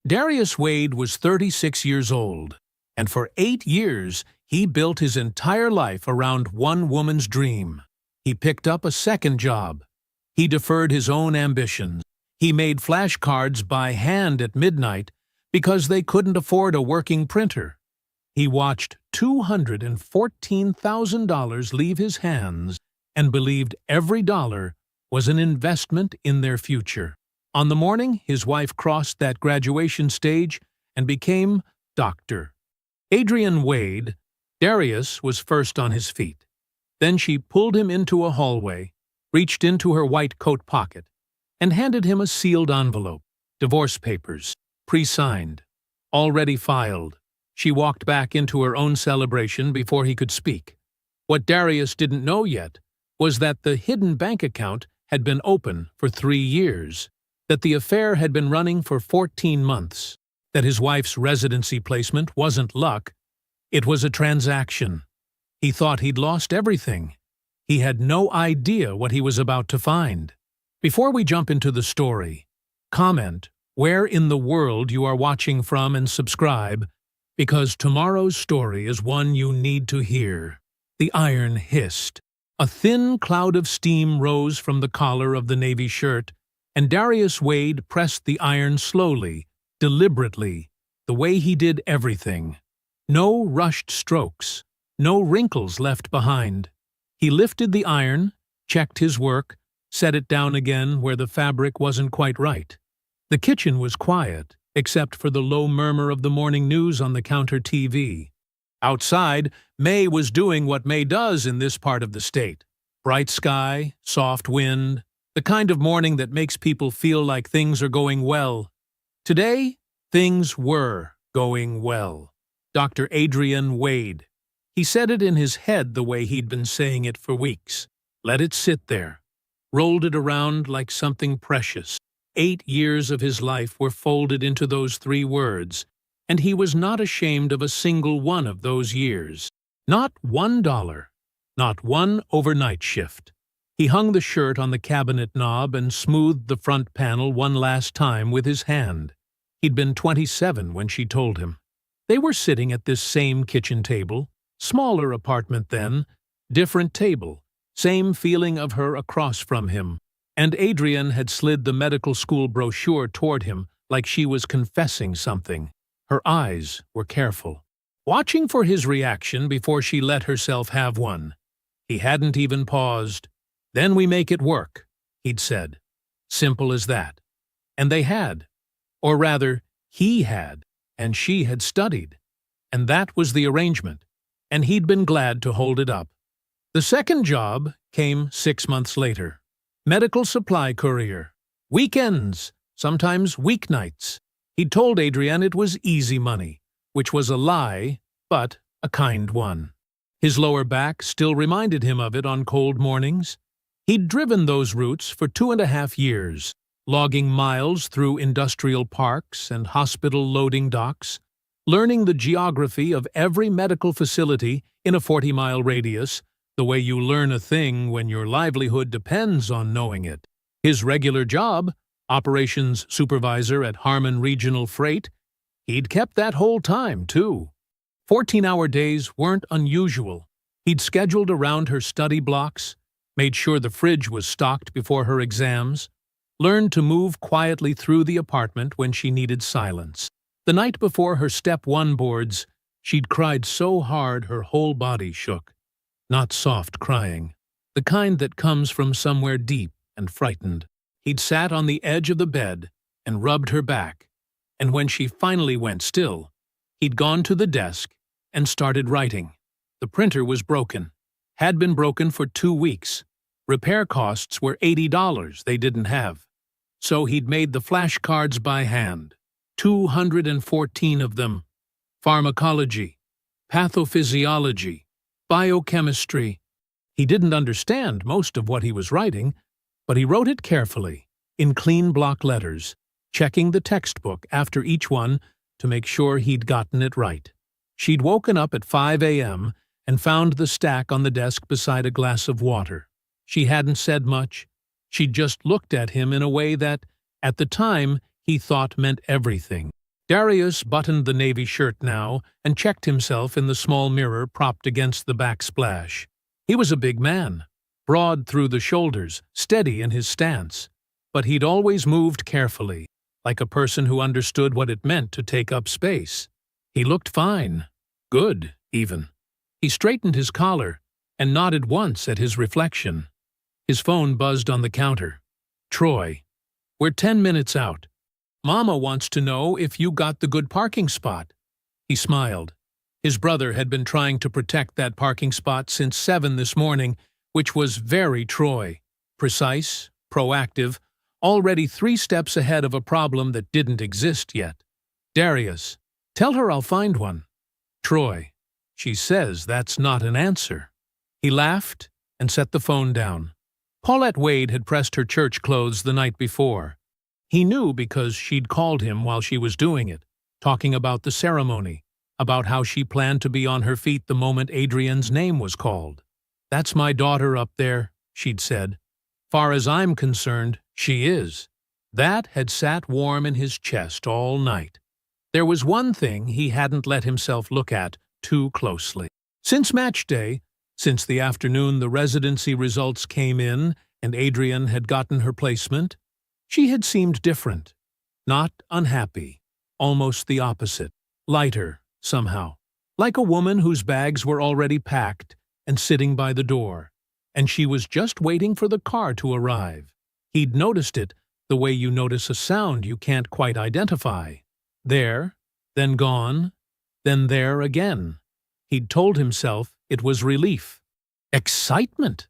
Darius Wade was 36 years old, and for 8 years he built his entire life around one woman's dream. He picked up a second job. He deferred his own ambitions. He made flashcards by hand at midnight because they couldn't afford a working printer. He watched $214,000 leave his hands and believed every dollar was an investment in their future. On the morning his wife crossed that graduation stage and became Dr. Adrian Wade, Darius was first on his feet. Then she pulled him into a hallway, reached into her white coat pocket, and handed him a sealed envelope, divorce papers, pre-signed, already filed. She walked back into her own celebration before he could speak. What Darius didn't know yet was that the hidden bank account had been open for 3 years, that the affair had been running for 14 months, that his wife's residency placement wasn't luck, it was a transaction. He thought he'd lost everything. He had no idea what he was about to find. Before we jump into the story, comment where in the world you are watching from and subscribe, because tomorrow's story is one you need to hear. The iron hissed. A thin cloud of steam rose from the collar of the navy shirt, and Darius Wade pressed the iron slowly, deliberately, the way he did everything. No rushed strokes, no wrinkles left behind. He lifted the iron, checked his work, set it down again where the fabric wasn't quite right. The kitchen was quiet, except for the low murmur of the morning news on the counter TV. Outside, May was doing what May does in this part of the state. Bright sky, soft wind, the kind of morning that makes people feel like things are going well. Today, things were going well. Dr. Adrian Wade. He said it in his head the way he'd been saying it for weeks. Let it sit there. Rolled it around like something precious. 8 years of his life were folded into those 3 words, and he was not ashamed of a single one of those years. Not $1, not one overnight shift. He hung the shirt on the cabinet knob and smoothed the front panel one last time with his hand. He'd been 27 when she told him. They were sitting at this same kitchen table, smaller apartment then, different table, same feeling of her across from him. And Adrian had slid the medical school brochure toward him like she was confessing something. Her eyes were careful, watching for his reaction before she let herself have one. He hadn't even paused. Then we make it work, he'd said. Simple as that. And they had. Or rather, he had, and she had studied. And that was the arrangement. And he'd been glad to hold it up. The second job came 6 months later. Medical supply courier. Weekends, sometimes weeknights. He'd told Adrian it was easy money, which was a lie, but a kind one. His lower back still reminded him of it on cold mornings. He'd driven those routes for 2.5 years, logging miles through industrial parks and hospital loading docks, learning the geography of every medical facility in a 40-mile radius, the way you learn a thing when your livelihood depends on knowing it. His regular job, operations supervisor at Harmon Regional Freight, he'd kept that whole time, too. 14-hour days weren't unusual. He'd scheduled around her study blocks, made sure the fridge was stocked before her exams, learned to move quietly through the apartment when she needed silence. The night before her Step 1 boards, she'd cried so hard her whole body shook. Not soft crying, the kind that comes from somewhere deep and frightened. He'd sat on the edge of the bed and rubbed her back, and when she finally went still, he'd gone to the desk and started writing. The printer was broken, had been broken for 2 weeks. Repair costs were $80 they didn't have. So he'd made the flashcards by hand, 214 of them. Pharmacology, pathophysiology, biochemistry. He didn't understand most of what he was writing, but he wrote it carefully, in clean block letters, checking the textbook after each one to make sure he'd gotten it right. She'd woken up at 5 a.m. and found the stack on the desk beside a glass of water. She hadn't said much. She'd just looked at him in a way that, at the time, he thought meant everything. Darius buttoned the navy shirt now and checked himself in the small mirror propped against the backsplash. He was a big man, broad through the shoulders, steady in his stance, but he'd always moved carefully, like a person who understood what it meant to take up space. He looked fine. Good, even. He straightened his collar and nodded once at his reflection. His phone buzzed on the counter. Troy. We're 10 minutes out. Mama wants to know if you got the good parking spot. He smiled. His brother had been trying to protect that parking spot since 7 this morning, which was very Troy. Precise, proactive, already 3 steps ahead of a problem that didn't exist yet. Darius. Tell her I'll find one. Troy. She says that's not an answer. He laughed and set the phone down. Paulette Wade had pressed her church clothes the night before. He knew because she'd called him while she was doing it, talking about the ceremony, about how she planned to be on her feet the moment Adrienne's name was called. That's my daughter up there, she'd said. Far as I'm concerned, she is. That had sat warm in his chest all night. There was one thing he hadn't let himself look at too closely. Since match day, since the afternoon the residency results came in and Adrienne had gotten her placement, she had seemed different. Not unhappy. Almost the opposite. Lighter, somehow. Like a woman whose bags were already packed and sitting by the door, and she was just waiting for the car to arrive. He'd noticed it the way you notice a sound you can't quite identify. There, then gone, then there again. He'd told himself it was relief. Excitement!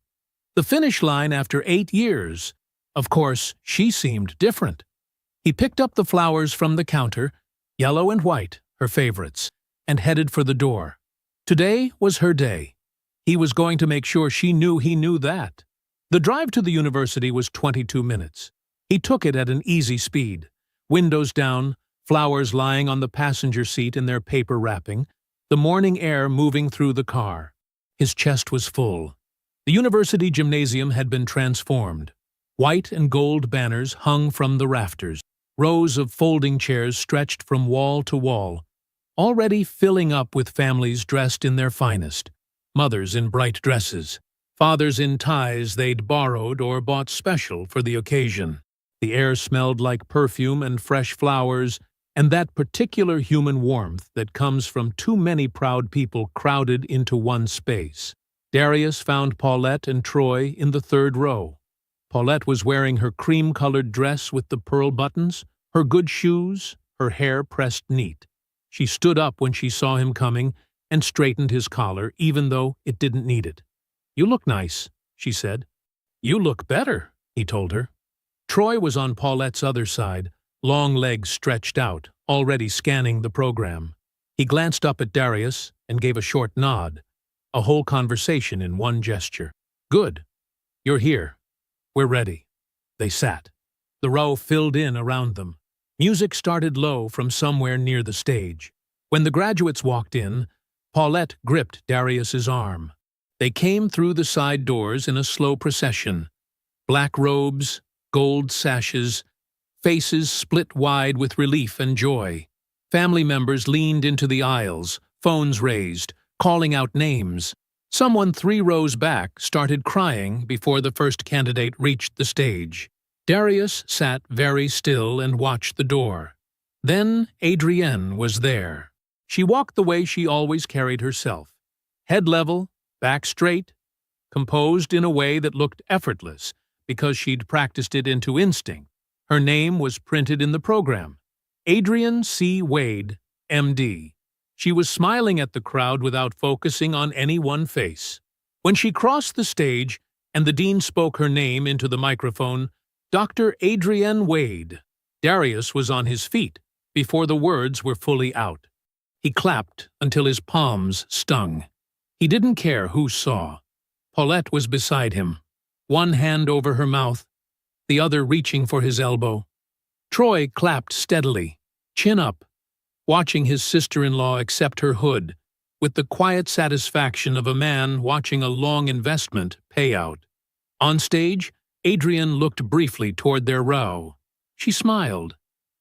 The finish line after 8 years. Of course, she seemed different. He picked up the flowers from the counter, yellow and white, her favorites, and headed for the door. Today was her day. He was going to make sure she knew he knew that. The drive to the university was 22 minutes. He took it at an easy speed. Windows down, flowers lying on the passenger seat in their paper wrapping, the morning air moving through the car. His chest was full. The university gymnasium had been transformed. White and gold banners hung from the rafters. Rows of folding chairs stretched from wall to wall, already filling up with families dressed in their finest. Mothers in bright dresses, fathers in ties they'd borrowed or bought special for the occasion. The air smelled like perfume and fresh flowers, and that particular human warmth that comes from too many proud people crowded into one space. Darius found Paulette and Troy in the 3rd row. Paulette was wearing her cream-colored dress with the pearl buttons, her good shoes, her hair pressed neat. She stood up when she saw him coming and straightened his collar, even though it didn't need it. "You look nice," she said. "You look better," he told her. Troy was on Paulette's other side, long legs stretched out, already scanning the program. He glanced up at Darius and gave a short nod, a whole conversation in one gesture. "Good. You're here. We're ready." They sat. The row filled in around them. Music started low from somewhere near the stage. When the graduates walked in, Paulette gripped Darius's arm. They came through the side doors in a slow procession. Black robes, gold sashes, faces split wide with relief and joy. Family members leaned into the aisles, phones raised, calling out names. Someone 3 rows back started crying before the first candidate reached the stage. Darius sat very still and watched the door. Then Adrienne was there. She walked the way she always carried herself. Head level, back straight, composed in a way that looked effortless because she'd practiced it into instinct. Her name was printed in the program. Adrienne C. Wade, M.D. She was smiling at the crowd without focusing on any one face. When she crossed the stage and the dean spoke her name into the microphone, Dr. Adrienne Wade. Darius was on his feet before the words were fully out. He clapped until his palms stung. He didn't care who saw. Paulette was beside him, one hand over her mouth, the other reaching for his elbow. Troy clapped steadily, chin up, watching his sister-in-law accept her hood, with the quiet satisfaction of a man watching a long investment pay out. On stage, Adrienne looked briefly toward their row. She smiled.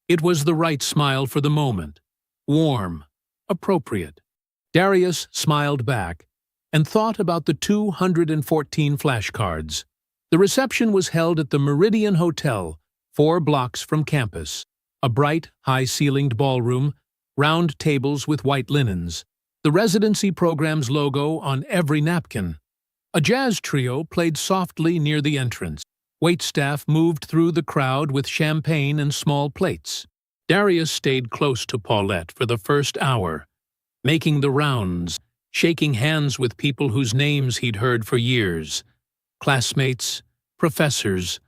It was the right smile for the moment. Warm, appropriate. Darius smiled back and thought about the 214 flashcards. The reception was held at the Meridian Hotel, 4 blocks from campus. A bright, high-ceilinged ballroom, round tables with white linens, the residency program's logo on every napkin. A jazz trio played softly near the entrance. Waitstaff moved through the crowd with champagne and small plates. Darius stayed close to Paulette for the first hour, making the rounds, shaking hands with people whose names he'd heard for years. Classmates, professors,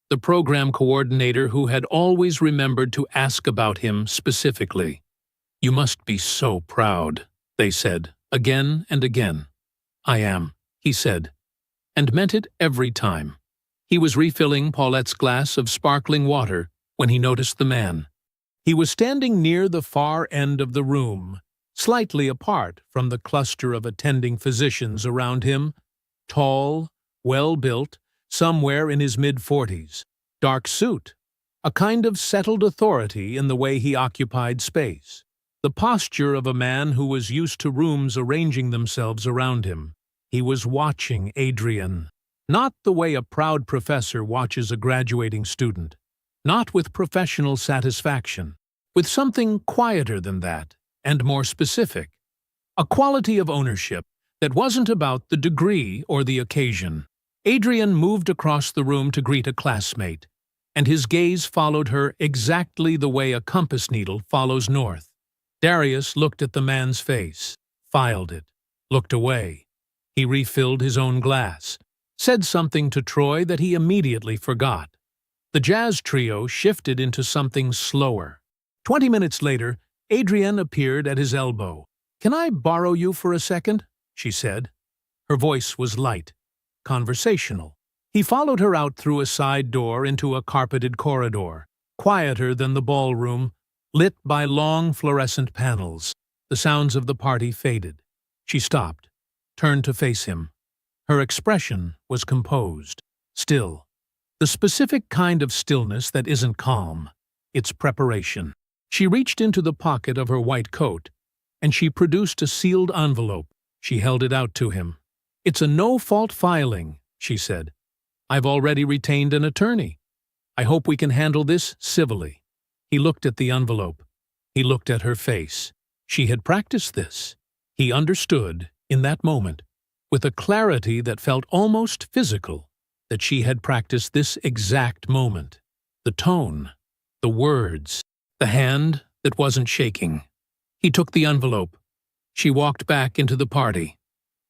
the program coordinator who had always remembered to ask about him specifically. "You must be so proud," they said, again and again. "I am," he said, and meant it every time. He was refilling Paulette's glass of sparkling water when he noticed the man. He was standing near the far end of the room, slightly apart from the cluster of attending physicians around him, tall, well-built, somewhere in his mid-40s, dark suit, a kind of settled authority in the way he occupied space, the posture of a man who was used to rooms arranging themselves around him. He was watching Adrian, not the way a proud professor watches a graduating student, not with professional satisfaction, with something quieter than that and more specific, a quality of ownership that wasn't about the degree or the occasion. Adrian moved across the room to greet a classmate, and his gaze followed her exactly the way a compass needle follows north. Darius looked at the man's face, filed it, looked away. He refilled his own glass, said something to Troy that he immediately forgot. The jazz trio shifted into something slower. 20 minutes later, Adrienne appeared at his elbow. "Can I borrow you for a second?" she said. Her voice was light, conversational. He followed her out through a side door into a carpeted corridor, quieter than the ballroom, lit by long fluorescent panels. The sounds of the party faded. She stopped, turned to face him. Her expression was composed, still. The specific kind of stillness that isn't calm. It's preparation. She reached into the pocket of her white coat, and she produced a sealed envelope. She held it out to him. "It's a no-fault filing," she said. "I've already retained an attorney. I hope we can handle this civilly." He looked at the envelope. He looked at her face. She had practiced this. He understood, in that moment, with a clarity that felt almost physical, that she had practiced this exact moment. The tone, the words, the hand that wasn't shaking. He took the envelope. She walked back into the party.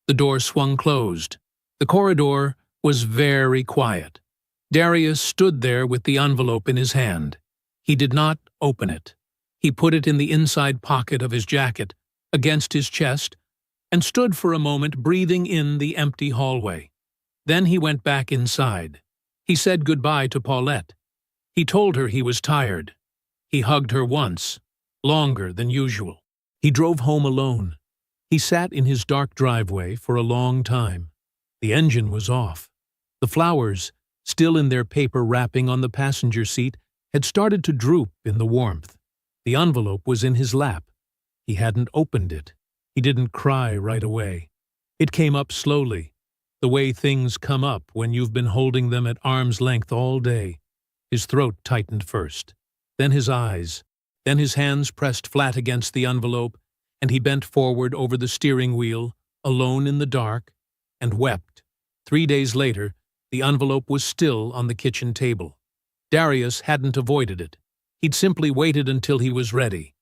The door swung closed. The corridor was very quiet. Darius stood there with the envelope in his hand. He did not open it. He put it in the inside pocket of his jacket, against his chest, and stood for a moment breathing in the empty hallway. Then he went back inside. He said goodbye to Paulette. He told her he was tired. He hugged her once, longer than usual. He drove home alone. He sat in his dark driveway for a long time. The engine was off. The flowers, still in their paper wrapping on the passenger seat, had started to droop in the warmth. The envelope was in his lap. He hadn't opened it. He didn't cry right away. It came up slowly, the way things come up when you've been holding them at arm's length all day. His throat tightened first, then his eyes, then his hands pressed flat against the envelope, and he bent forward over the steering wheel, alone in the dark, and wept. 3 days later, the envelope was still on the kitchen table. Darius hadn't avoided it. He'd simply waited until he was ready,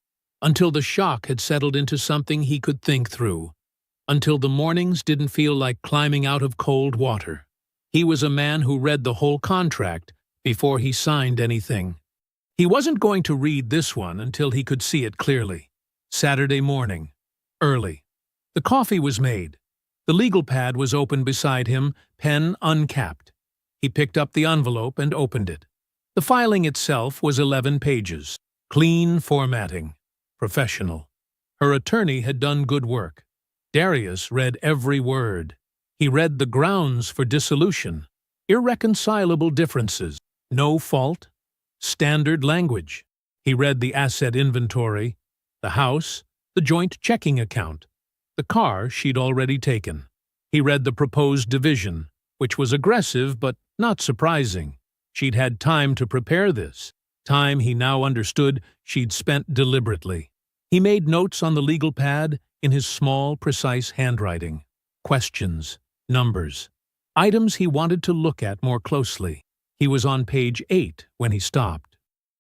until the shock had settled into something he could think through, until the mornings didn't feel like climbing out of cold water. He was a man who read the whole contract before he signed anything. He wasn't going to read this one until he could see it clearly. Saturday morning, early. The coffee was made. The legal pad was open beside him, pen uncapped. He picked up the envelope and opened it. The filing itself was 11 pages. Clean formatting. Professional. Her attorney had done good work. Darius read every word. He read the grounds for dissolution, irreconcilable differences, no fault, standard language. He read the asset inventory, the house, the joint checking account, the car she'd already taken. He read the proposed division, which was aggressive but not surprising. She'd had time to prepare this, time he now understood she'd spent deliberately. He made notes on the legal pad in his small, precise handwriting. Questions, numbers, items he wanted to look at more closely. He was on page 8 when he stopped.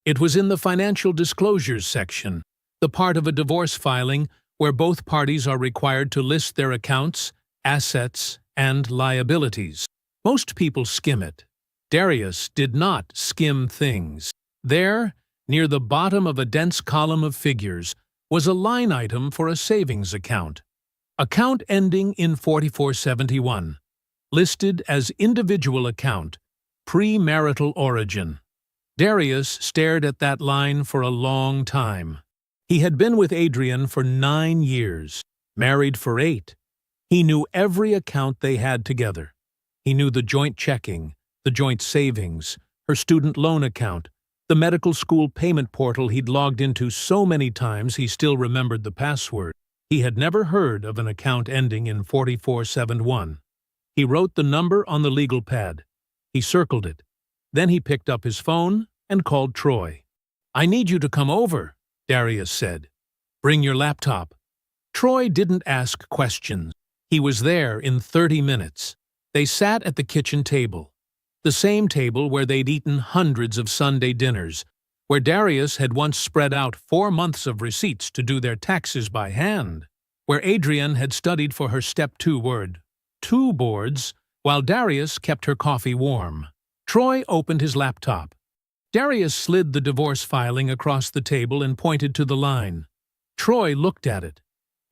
It was in the financial disclosures section, the part of a divorce filing where both parties are required to list their accounts, assets, and liabilities. Most people skim it. Darius did not skim things. There, near the bottom of a dense column of figures, was a line item for a savings account. Account ending in 4471. Listed as individual account, premarital origin. Darius stared at that line for a long time. He had been with Adrian for 9 years, married for 8. He knew every account they had together. He knew the joint checking, the joint savings, her student loan account, the medical school payment portal he'd logged into so many times he still remembered the password. He had never heard of an account ending in 4471. He wrote the number on the legal pad. He circled it. Then he picked up his phone and called Troy. "I need you to come over," Darius said. "Bring your laptop." Troy didn't ask questions. He was there in 30 minutes. They sat at the kitchen table, the same table where they'd eaten hundreds of Sunday dinners, where Darius had once spread out 4 months of receipts to do their taxes by hand, where Adrian had studied for her Step 2 word, 2 boards, while Darius kept her coffee warm. Troy opened his laptop. Darius slid the divorce filing across the table and pointed to the line. Troy looked at it.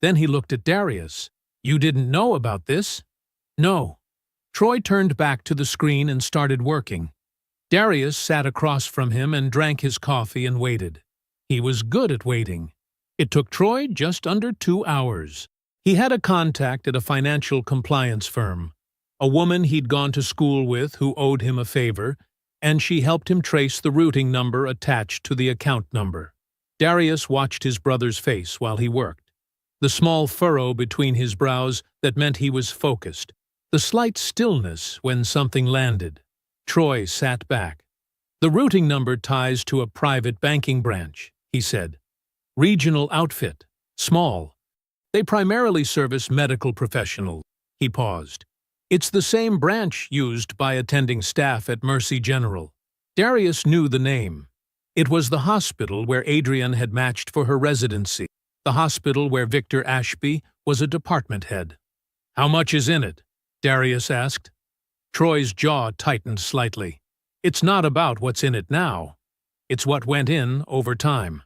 Then he looked at Darius. "You didn't know about this?" "No." Troy turned back to the screen and started working. Darius sat across from him and drank his coffee and waited. He was good at waiting. It took Troy just under 2 hours. He had a contact at a financial compliance firm, a woman he'd gone to school with who owed him a favor, and she helped him trace the routing number attached to the account number. Darius watched his brother's face while he worked. The small furrow between his brows that meant he was focused. The slight stillness when something landed. Troy sat back. "The routing number ties to a private banking branch," he said. "Regional outfit. Small. They primarily service medical professionals." He paused. "It's the same branch used by attending staff at Mercy General." Darius knew the name. It was the hospital where Adrian had matched for her residency, the hospital where Victor Ashby was a department head. "How much is in it?" Darius asked. Troy's jaw tightened slightly. "It's not about what's in it now. It's what went in over time."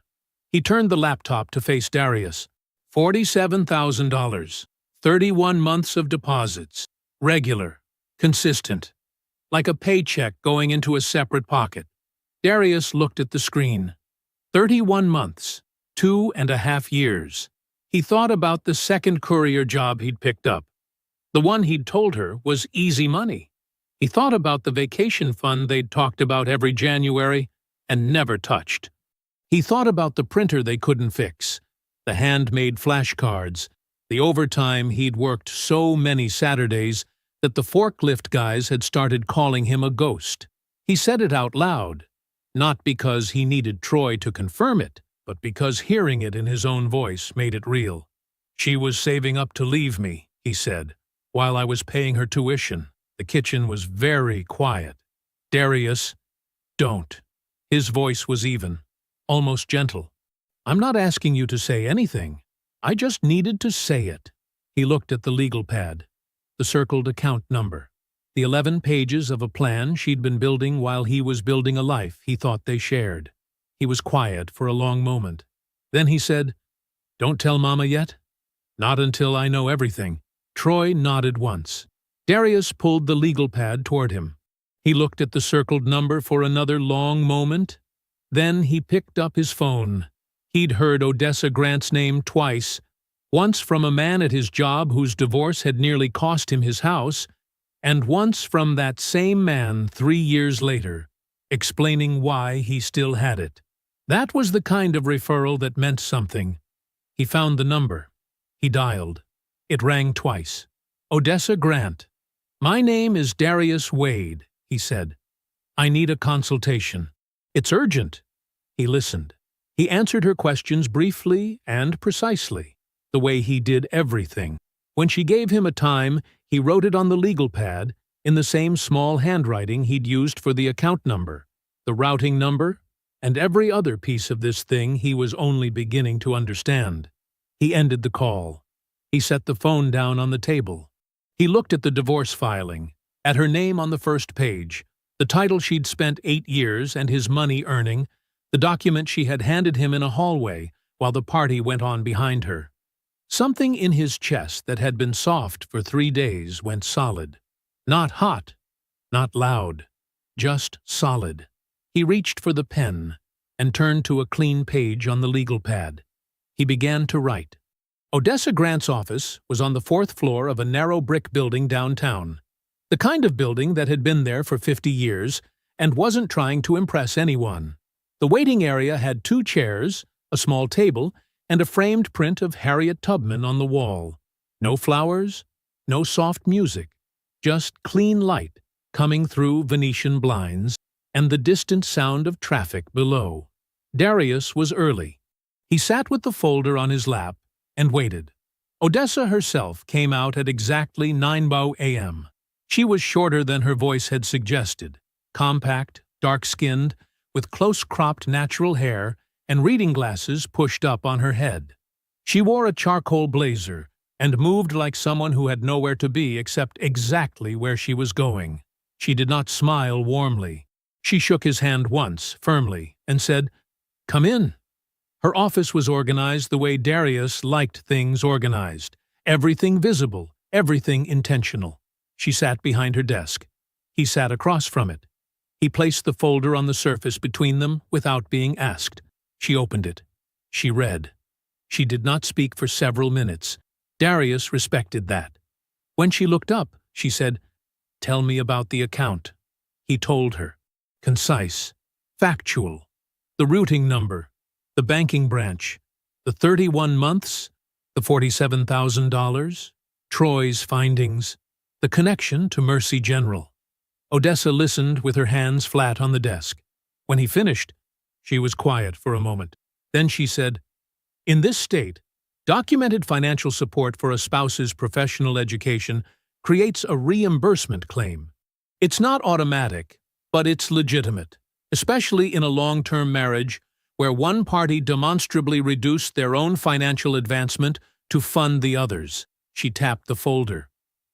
He turned the laptop to face Darius. $47,000. 31 months of deposits. Regular. Consistent. Like a paycheck going into a separate pocket. Darius looked at the screen. 31 months. 2.5 years. He thought about the second courier job he'd picked up. The one he'd told her was easy money. He thought about the vacation fund they'd talked about every January and never touched. He thought about the printer they couldn't fix, the handmade flashcards, the overtime he'd worked so many Saturdays that the forklift guys had started calling him a ghost. He said it out loud, not because he needed Troy to confirm it, but because hearing it in his own voice made it real. "She was saving up to leave me," he said, "while I was paying her tuition." The kitchen was very quiet. "Darius, don't." His voice was even, almost gentle. "I'm not asking you to say anything. I just needed to say it." He looked at the legal pad, the circled account number, the 11 pages of a plan she'd been building while he was building a life he thought they shared. He was quiet for a long moment. Then he said, "Don't tell Mama yet?" "Not until I know everything." Troy nodded once. Darius pulled the legal pad toward him. He looked at the circled number for another long moment. Then he picked up his phone. He'd heard Odessa Grant's name twice, once from a man at his job whose divorce had nearly cost him his house, and once from that same man 3 years later, explaining why he still had it. That was the kind of referral that meant something. He found the number. He dialed. It rang twice. Odessa Grant. "My name is Darius Wade," he said. "I need a consultation. It's urgent." He listened. He answered her questions briefly and precisely, the way he did everything. When she gave him a time, he wrote it on the legal pad in the same small handwriting he'd used for the account number, the routing number, and every other piece of this thing he was only beginning to understand. He ended the call. He set the phone down on the table. He looked at the divorce filing, at her name on the first page, the title she'd spent 8 years and his money earning, the document she had handed him in a hallway while the party went on behind her. Something in his chest that had been soft for 3 days went solid. Not hot, not loud, just solid. He reached for the pen and turned to a clean page on the legal pad. He began to write. Odessa Grant's office was on the 4th floor of a narrow brick building downtown, the kind of building that had been there for 50 years and wasn't trying to impress anyone. The waiting area had 2 chairs, a small table, and a framed print of Harriet Tubman on the wall. No flowers, no soft music, just clean light coming through Venetian blinds and the distant sound of traffic below. Darius was early. He sat with the folder on his lap and waited. Odessa herself came out at exactly 9 a.m. She was shorter than her voice had suggested, compact, dark-skinned, with close-cropped natural hair and reading glasses pushed up on her head. She wore a charcoal blazer and moved like someone who had nowhere to be except exactly where she was going. She did not smile warmly. She shook his hand once, firmly, and said, "Come in." Her office was organized the way Darius liked things organized. Everything visible, everything intentional. She sat behind her desk. He sat across from it. He placed the folder on the surface between them without being asked. She opened it. She read. She did not speak for several minutes. Darius respected that. When she looked up, she said, "Tell me about the account." He told her. Concise, factual. The routing number, the banking branch, the 31 months, the $47,000, Troy's findings, the connection to Mercy General. Odessa listened with her hands flat on the desk. When he finished, she was quiet for a moment. Then she said, "In this state, documented financial support for a spouse's professional education creates a reimbursement claim. It's not automatic, but it's legitimate, especially in a long-term marriage where one party demonstrably reduced their own financial advancement to fund the others." She tapped the folder.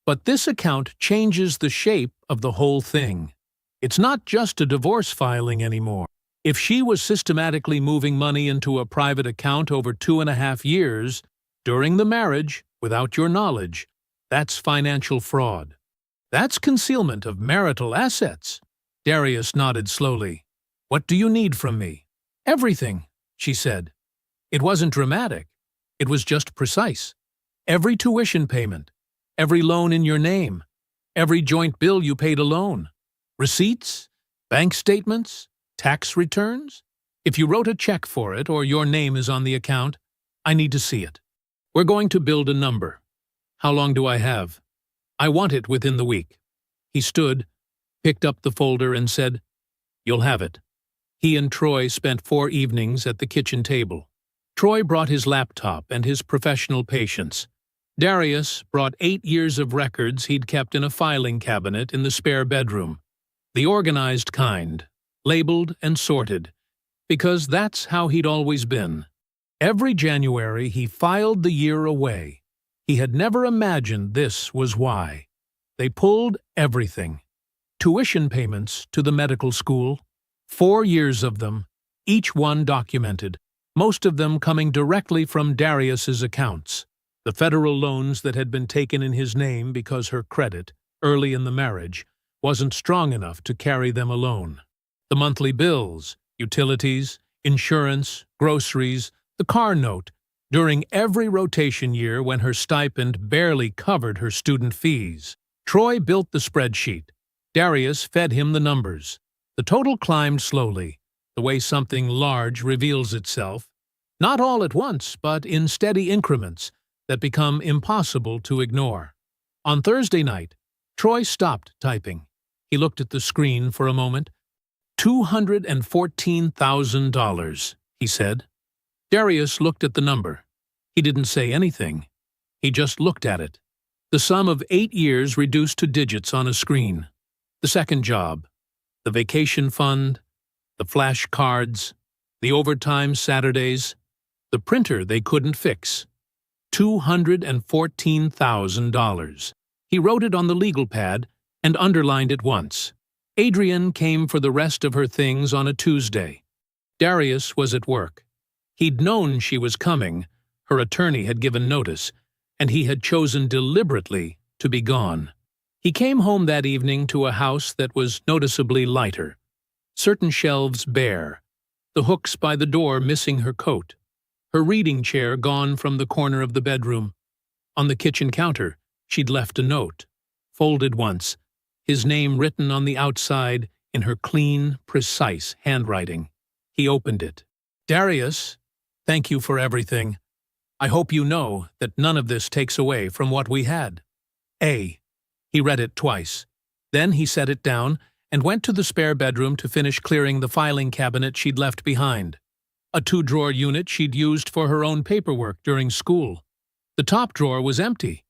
"But this account changes the shape of the whole thing. It's not just a divorce filing anymore. If she was systematically moving money into a private account over 2.5 years, during the marriage, without your knowledge, that's financial fraud. That's concealment of marital assets." Darius nodded slowly. "What do you need from me?" "Everything," she said. It wasn't dramatic. It was just precise. Every tuition payment, every loan in your name, every joint bill you paid alone, receipts, bank statements, tax returns. If you wrote a check for it or your name is on the account, I need to see it. We're going to build a number. How long do I have? I want it within the week." He stood, picked up the folder and said, "You'll have it." He and Troy spent 4 evenings at the kitchen table. Troy brought his laptop and his professional patience. Darius brought 8 years of records he'd kept in a filing cabinet in the spare bedroom. The organized kind, labeled and sorted, because that's how he'd always been. Every January he filed the year away. He had never imagined this was why. They pulled everything. Tuition payments to the medical school, 4 years of them, each one documented, most of them coming directly from Darius's accounts. The federal loans that had been taken in his name because her credit, early in the marriage, wasn't strong enough to carry them alone. The monthly bills, utilities, insurance, groceries, the car note, during every rotation year when her stipend barely covered her student fees. Troy built the spreadsheet. Darius fed him the numbers. The total climbed slowly. the way something large reveals itself, not all at once, but in steady increments that become impossible to ignore. On Thursday night, Troy stopped typing. He looked at the screen for a moment. $214,000, he said. Darius looked at the number. He didn't say anything. He just looked at it. The sum of 8 years reduced to digits on a screen. The second job, the vacation fund, the flash cards, the overtime Saturdays, the printer they couldn't fix. $214,000. He wrote it on the legal pad and underlined it once. Adrian came for the rest of her things on a Tuesday. Darius was at work. He'd known she was coming, her attorney had given notice, and he had chosen deliberately to be gone. He came home that evening to a house that was noticeably lighter. Certain shelves bare, the hooks by the door missing her coat, her reading chair gone from the corner of the bedroom. On the kitchen counter, she'd left a note, folded once, his name written on the outside in her clean, precise handwriting. He opened it. Darius, thank you for everything. I hope you know that none of this takes away from what we had. A. He read it twice. Then he set it down and went to the spare bedroom to finish clearing the filing cabinet she'd left behind. A 2-drawer unit she'd used for her own paperwork during school. The top drawer was empty.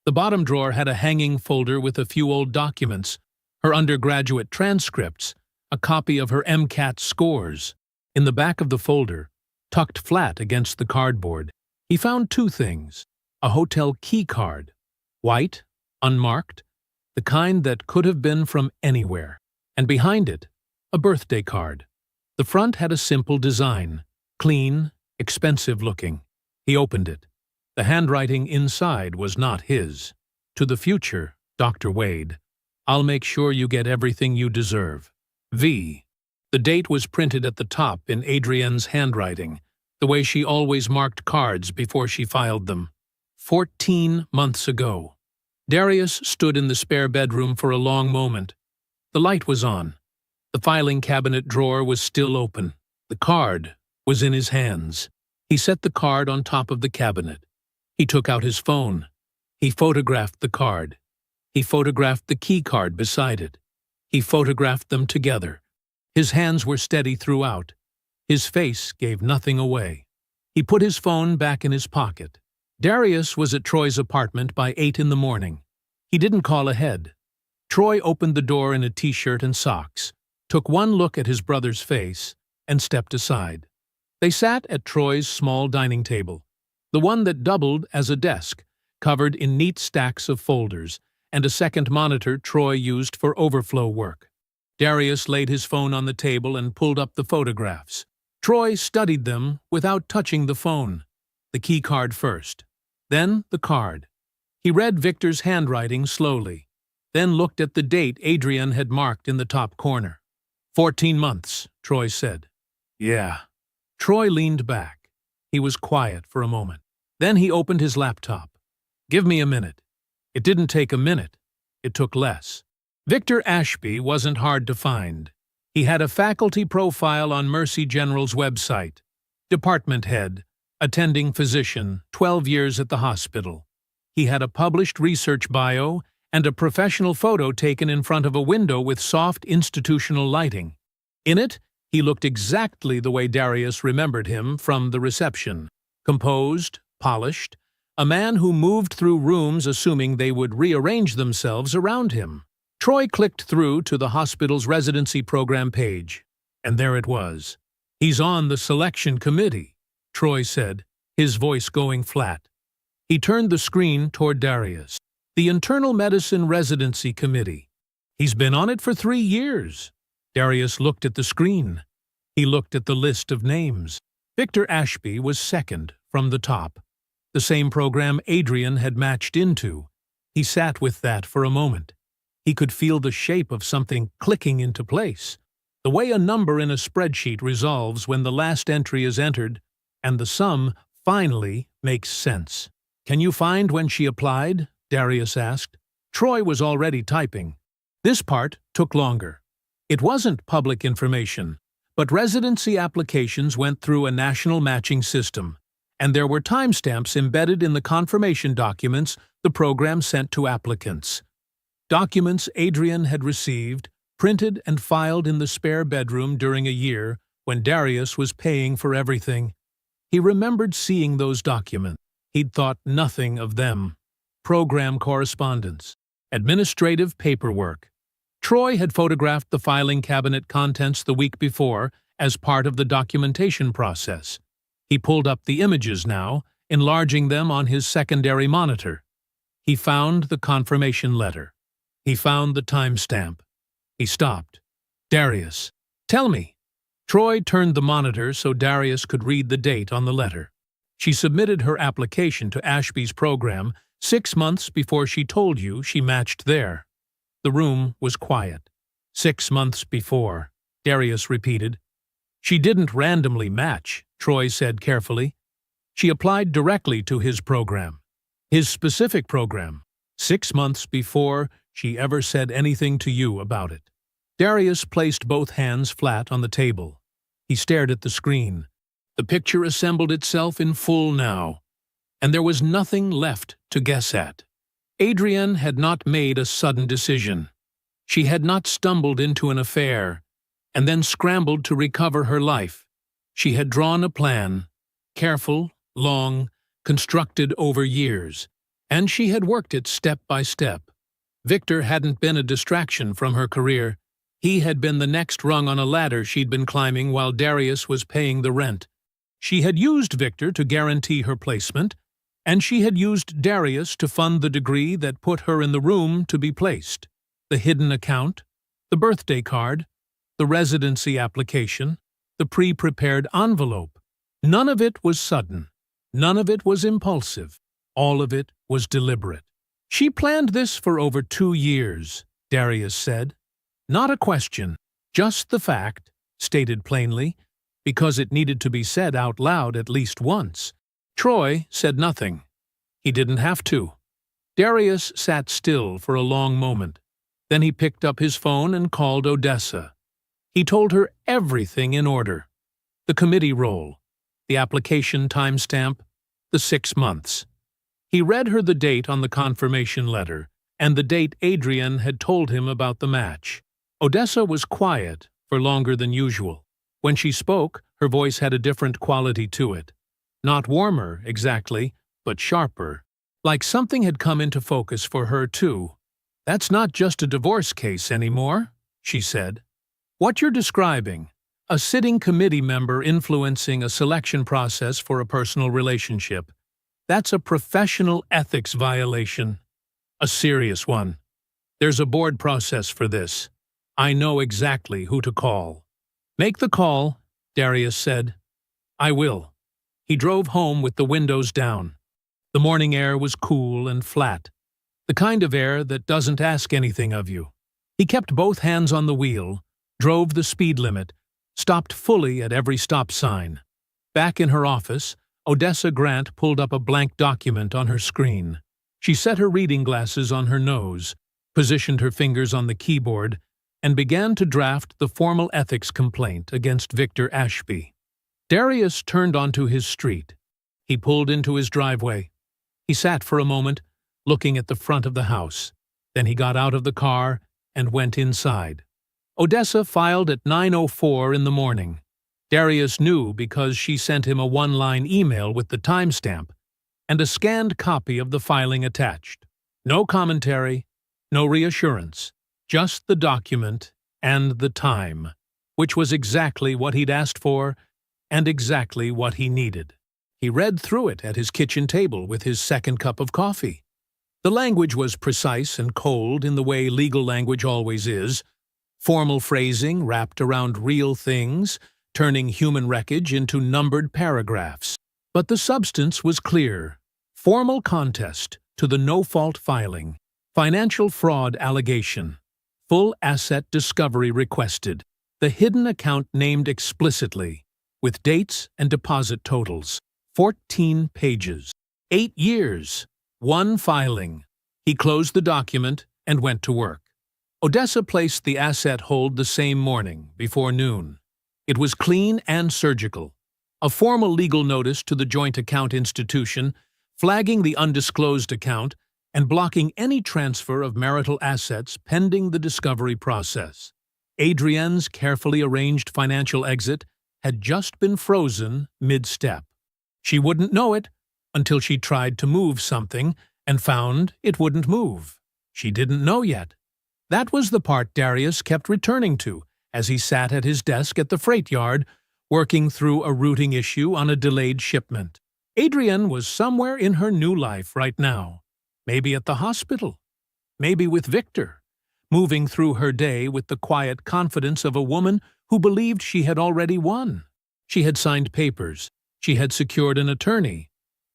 The bottom drawer had a hanging folder with a few old documents, her undergraduate transcripts, a copy of her MCAT scores. In the back of the folder, tucked flat against the cardboard, he found 2 things: a hotel key card, white, unmarked, the kind that could have been from anywhere, and behind it, a birthday card. The front had a simple design, clean, expensive-looking. He opened it. The handwriting inside was not his. To the future, Dr. Wade, I'll make sure you get everything you deserve. V. The date was printed at the top in Adrienne's handwriting, the way she always marked cards before she filed them. 14 months ago. Darius stood in the spare bedroom for a long moment. The light was on. The filing cabinet drawer was still open. The card was in his hands. He set the card on top of the cabinet. He took out his phone. He photographed the card. He photographed the key card beside it. He photographed them together. His hands were steady throughout. His face gave nothing away. He put his phone back in his pocket. Darius was at Troy's apartment by 8 in the morning. He didn't call ahead. Troy opened the door in a t-shirt and socks, took one look at his brother's face, and stepped aside. They sat at Troy's small dining table, the one that doubled as a desk, covered in neat stacks of folders, and a second monitor Troy used for overflow work. Darius laid his phone on the table and pulled up the photographs. Troy studied them without touching the phone. The key card first, then the card. He read Victor's handwriting slowly, then looked at the date Adrian had marked in the top corner. 14 months, Troy said. Yeah. Troy leaned back. He was quiet for a moment. Then he opened his laptop. Give me a minute. It didn't take a minute. It took less. Victor Ashby wasn't hard to find. He had a faculty profile on Mercy General's website. Department head, attending physician, 12 years at the hospital. He had a published research bio and a professional photo taken in front of a window with soft institutional lighting. In it, he looked exactly the way Darius remembered him from the reception. Composed, polished, a man who moved through rooms assuming they would rearrange themselves around him. Troy clicked through to the hospital's residency program page, and there it was. He's on the selection committee, Troy said, his voice going flat. He turned the screen toward Darius. The Internal Medicine Residency Committee. He's been on it for 3 years. Darius looked at the screen. He looked at the list of names. Victor Ashby was second from the top, the same program Adrian had matched into. He sat with that for a moment. He could feel the shape of something clicking into place, the way a number in a spreadsheet resolves when the last entry is entered and the sum finally makes sense. Can you find when she applied? Darius asked. Troy was already typing. This part took longer. It wasn't public information, But residency applications went through a national matching system, and there were timestamps embedded in the confirmation documents the program sent to applicants. Documents Adrian had received, printed and filed in the spare bedroom during a year when Darius was paying for everything. He remembered seeing those documents. He'd thought nothing of them. Program correspondence. Administrative paperwork. Troy had photographed the filing cabinet contents the week before as part of the documentation process. He pulled up the images now, enlarging them on his secondary monitor. He found the confirmation letter. He found the timestamp. He stopped. Darius, tell me. Troy turned the monitor so Darius could read the date on the letter. She submitted her application to Ashby's program 6 months before she told you she matched there. The room was quiet. 6 months before, Darius repeated. She didn't randomly match, Troy said carefully. She applied directly to his program. His specific program. 6 months before she ever said anything to you about it. Darius placed both hands flat on the table. He stared at the screen. The picture assembled itself in full now, and there was nothing left to guess at. Adrienne had not made a sudden decision. She had not stumbled into an affair and then scrambled to recover her life. She had drawn a plan, careful, long, constructed over years, and she had worked it step by step. Victor hadn't been a distraction from her career. He had been the next rung on a ladder she'd been climbing while Darius was paying the rent. She had used Victor to guarantee her placement, and she had used Darius to fund the degree that put her in the room to be placed. The hidden account, the birthday card, the residency application, the pre-prepared envelope. None of it was sudden. None of it was impulsive. All of it was deliberate. She planned this for over 2 years, Darius said. Not a question, just the fact, stated plainly, because it needed to be said out loud at least once. Troy said nothing. He didn't have to. Darius sat still for a long moment. Then he picked up his phone and called Odessa. He told her everything in order. The committee roll, the application timestamp, the 6 months. He read her the date on the confirmation letter and the date Adrienne had told him about the match. Odessa was quiet for longer than usual. When she spoke, her voice had a different quality to it. Not warmer, exactly, but sharper. Like something had come into focus for her, too. That's not just a divorce case anymore, she said. What you're describing, a sitting committee member influencing a selection process for a personal relationship, that's a professional ethics violation. A serious one. There's a board process for this. I know exactly who to call. Make the call, Darius said. I will. He drove home with the windows down. The morning air was cool and flat, the kind of air that doesn't ask anything of you. He kept both hands on the wheel, drove the speed limit, stopped fully at every stop sign. Back in her office, Odessa Grant pulled up a blank document on her screen. She set her reading glasses on her nose, positioned her fingers on the keyboard, and began to draft the formal ethics complaint against Victor Ashby. Darius turned onto his street. He pulled into his driveway. He sat for a moment, looking at the front of the house. Then he got out of the car and went inside. Odessa filed at 9:04 in the morning. Darius knew because she sent him a one-line email with the timestamp and a scanned copy of the filing attached. No commentary, no reassurance, just the document and the time, which was exactly what he'd asked for and exactly what he needed. He read through it at his kitchen table with his second cup of coffee. The language was precise and cold in the way legal language always is, formal phrasing wrapped around real things, turning human wreckage into numbered paragraphs. But the substance was clear. Formal contest to the no-fault filing, financial fraud allegation, full asset discovery requested, the hidden account named explicitly, with dates and deposit totals, 14 pages, 8 years, 1 filing. He closed the document and went to work. Odessa placed the asset hold the same morning, before noon. It was clean and surgical. A formal legal notice to the joint account institution, flagging the undisclosed account and blocking any transfer of marital assets pending the discovery process. Adrienne's carefully arranged financial exit had just been frozen mid-step. She wouldn't know it until she tried to move something and found it wouldn't move. She didn't know yet. That was the part Darius kept returning to as he sat at his desk at the freight yard, working through a routing issue on a delayed shipment. Adrienne was somewhere in her new life right now. Maybe at the hospital. Maybe with Victor. Moving through her day with the quiet confidence of a woman who believed she had already won. She had signed papers. She had secured an attorney.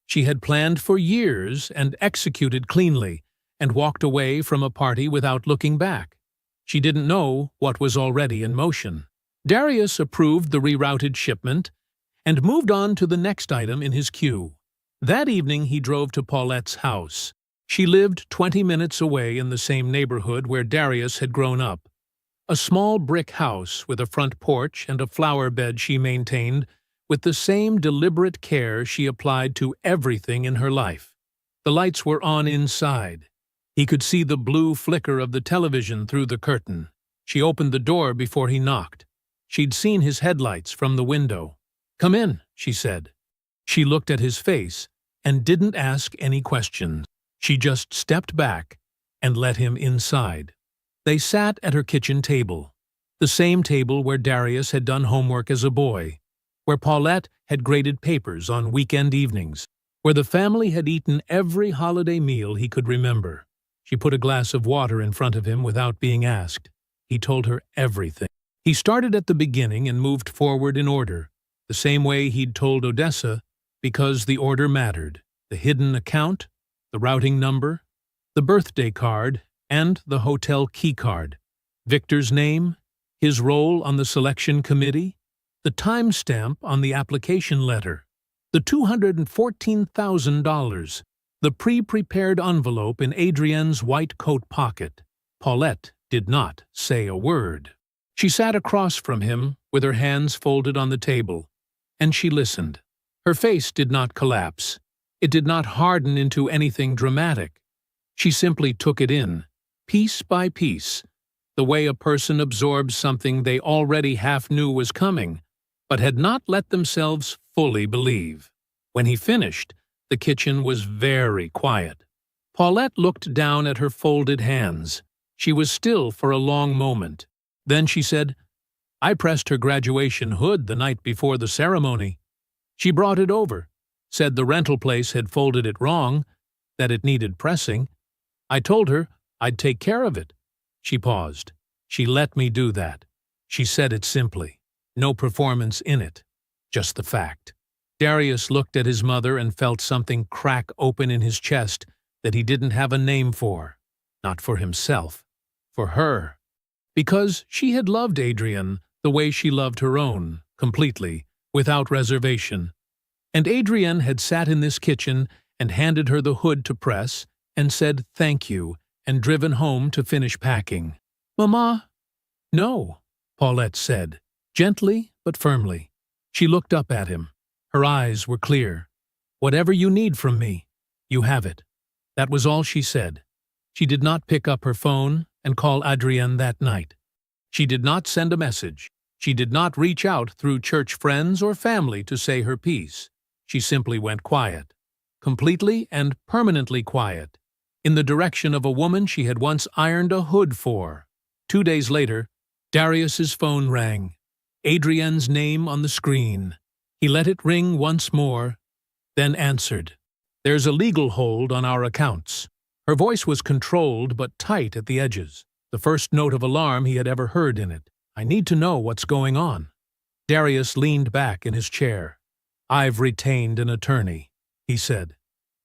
She had planned for years and executed cleanly, and walked away from a party without looking back. She didn't know what was already in motion. Darius approved the rerouted shipment and moved on to the next item in his queue. That evening he drove to Paulette's house. She lived 20 minutes away in the same neighborhood where Darius had grown up. A small brick house with a front porch and a flower bed she maintained with the same deliberate care she applied to everything in her life. The lights were on inside. He could see the blue flicker of the television through the curtain. She opened the door before he knocked. She'd seen his headlights from the window. "Come in," she said. She looked at his face and didn't ask any questions. She just stepped back and let him inside. They sat at her kitchen table, the same table where Darius had done homework as a boy, where Paulette had graded papers on weekend evenings, where the family had eaten every holiday meal he could remember. She put a glass of water in front of him without being asked. He told her everything. He started at the beginning and moved forward in order, the same way he'd told Odessa, because the order mattered. The hidden account, the routing number, the birthday card, and the hotel key card. Victor's name, his role on the selection committee, the timestamp on the application letter, the $214,000, the pre-prepared envelope in Adrienne's white coat pocket. Paulette did not say a word. She sat across from him with her hands folded on the table, and she listened. Her face did not collapse. It did not harden into anything dramatic. She simply took it in, piece by piece, the way a person absorbs something they already half knew was coming, but had not let themselves fully believe. When he finished, the kitchen was very quiet. Paulette looked down at her folded hands. She was still for a long moment. Then she said, "I pressed her graduation hood the night before the ceremony. She brought it over, said the rental place had folded it wrong, that it needed pressing. I told her I'd take care of it." She paused. "She let me do that." She said it simply. No performance in it. Just the fact. Darius looked at his mother and felt something crack open in his chest that he didn't have a name for. Not for himself. For her. Because she had loved Adrienne the way she loved her own, completely, without reservation. And Adrienne had sat in this kitchen and handed her the hood to press and said thank you and driven home to finish packing. "Mama?" "No," Paulette said, gently but firmly. She looked up at him. Her eyes were clear. "Whatever you need from me, you have it." That was all she said. She did not pick up her phone and call Adrienne that night. She did not send a message. She did not reach out through church friends or family to say her piece. She simply went quiet. Completely and permanently quiet. In the direction of a woman she had once ironed a hood for. 2 days later, Darius's phone rang. Adrienne's name on the screen. He let it ring once more, then answered. "There's a legal hold on our accounts." Her voice was controlled but tight at the edges, the first note of alarm he had ever heard in it. "I need to know what's going on." Darius leaned back in his chair. "I've retained an attorney," he said.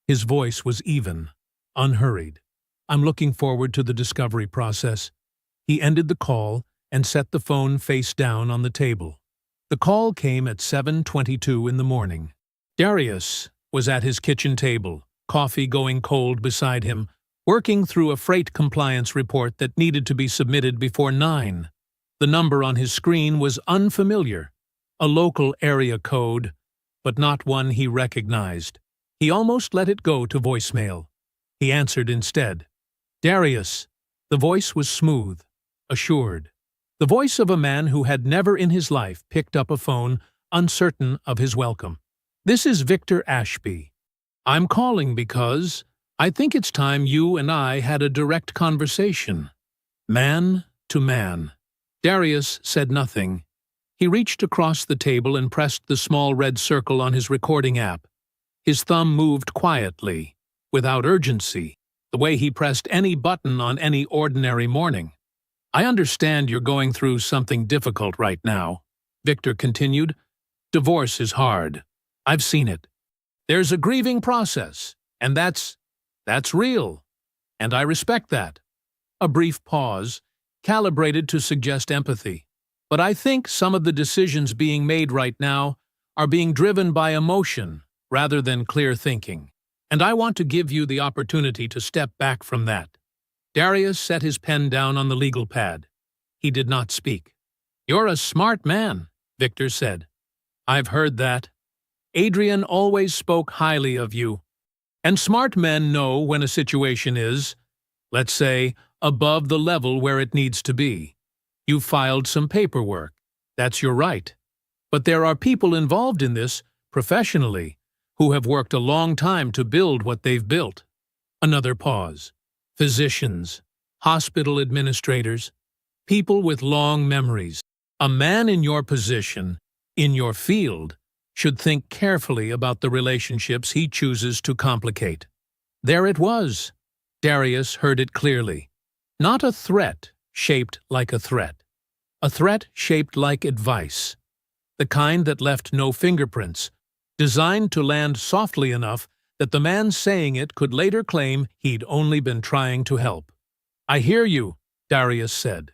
His voice was even, unhurried. "I'm looking forward to the discovery process." He ended the call and set the phone face down on the table. The call came at 7:22 in the morning. Darius was at his kitchen table, coffee going cold beside him, working through a freight compliance report that needed to be submitted before 9. The number on his screen was unfamiliar, a local area code, but not one he recognized. He almost let it go to voicemail. He answered instead. Darius. The voice was smooth, assured. The voice of a man who had never in his life picked up a phone, uncertain of his welcome. This is Victor Ashby. I'm calling because I think it's time you and I had a direct conversation. Man to man. Darius said nothing. He reached across the table and pressed the small red circle on his recording app. His thumb moved quietly, without urgency, the way he pressed any button on any ordinary morning. I understand you're going through something difficult right now, Victor continued. Divorce is hard. I've seen it. There's a grieving process, and that's real. And I respect that. A brief pause, calibrated to suggest empathy. But I think some of the decisions being made right now are being driven by emotion rather than clear thinking. And I want to give you the opportunity to step back from that. Darius set his pen down on the legal pad. He did not speak. You're a smart man, Victor said. I've heard that. Adrian always spoke highly of you. And smart men know when a situation is, let's say, above the level where it needs to be. You've filed some paperwork. That's your right. But there are people involved in this, professionally, who have worked a long time to build what they've built. Another pause. Physicians, hospital administrators, people with long memories. A man in your position, in your field, should think carefully about the relationships he chooses to complicate. There it was. Darius heard it clearly. Not a threat shaped like a threat. A threat shaped like advice. The kind that left no fingerprints, designed to land softly enough that the man saying it could later claim he'd only been trying to help. I hear you, Darius said.